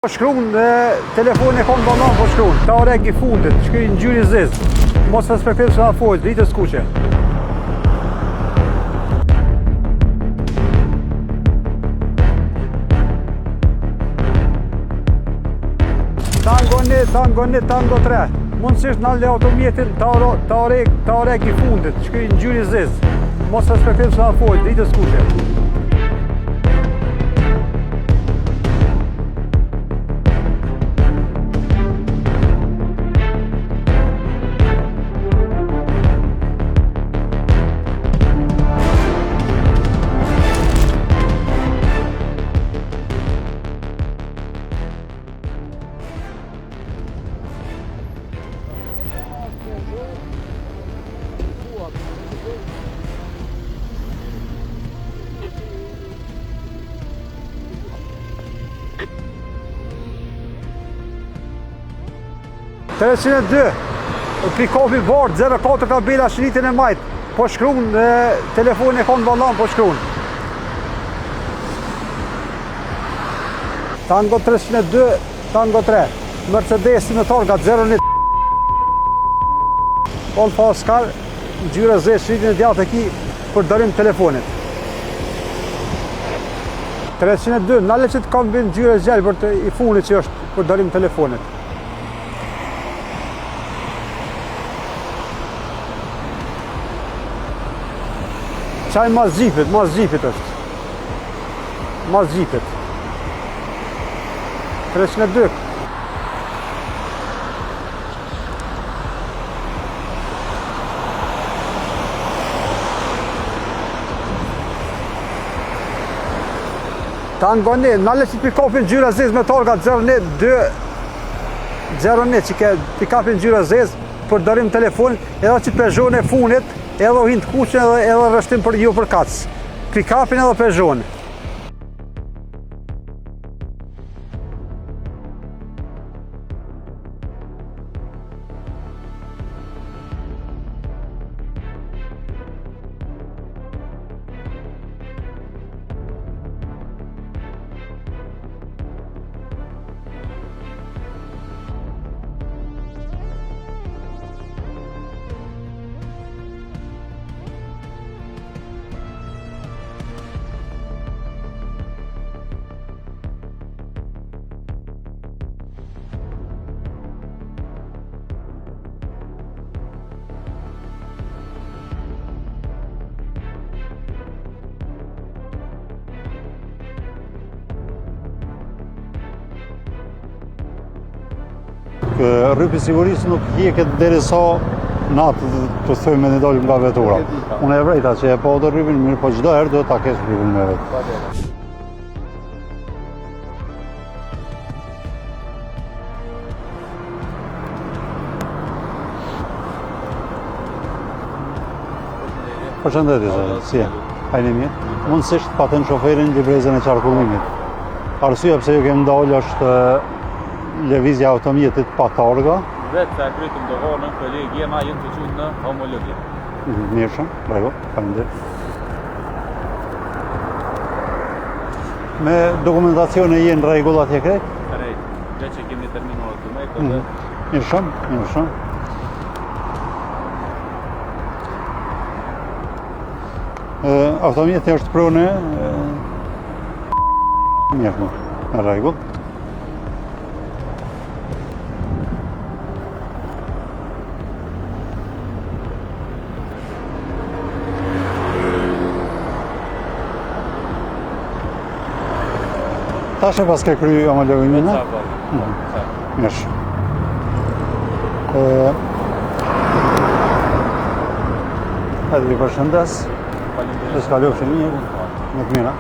Shkruan telefonin e konë banan po shkruan, ta orek I fundit, shkruaj në gjyri ziz, mos respektiv se na folë, dritë s'kuqe. Tango 1, tango 3, mundësisht në le automjetin ta orek I fundit, shkruaj në gjyri ziz, mos respektiv se na folë, dritë s'kuqe. $302, pick-up I bardh, 04 kabela shritin e majt, po shkruan telefonin e konë banan, po shkruan. Tango 302, tango 3, Mercedes në targa 01. Alfa Oscar, gjyra Z, shritin e djatë e ki, për darim telefonit. 302, nale që të kam bëjnë gjyra zgjallë për I funit që është për darim telefonit. Qaj mas gjipit është. Mas gjipit. 302. Tango 1, nale që pick-upin gjyra zez me targa 01, 01 që ke pick-upin gjyra zez për darim telefon, edhe që Peugeot e funit, edhe o hindë kuqen edhe rështim për ju për kacës. Pick-upin edhe Peugeot. Rrypi sigurisë nuk hjeket derisa natë të thojmë me dalim nga vetura. Unë e vrejta që e po të rrypin mirë, po çdo herë do ta kesh rrypin me vetë. Përshëndetje, si e? Hajni mirë? Mundësisht paten shoferin librezën e qarkullimit. Arsyeja pse ju kemë ndalë është lëvizja automjetit pa targa. Vetë se e krytëm do vonën, kolegi jema jenë të qytë në homologi. Mirë shumë, bravo, faleminderit. Me dokumentacione jenë rregullat e krejt? Krejt, dhe që kemi terminuar të mejtë dhe... Mirë shumë, mirë shumë. Automjeti është prune... Mirë shumë, në rregull. Tash e pas ke kry homologimin? Mirë. Hajde vi përshëndes. Faleminderit. Të kalofshi mirë. Më të mira.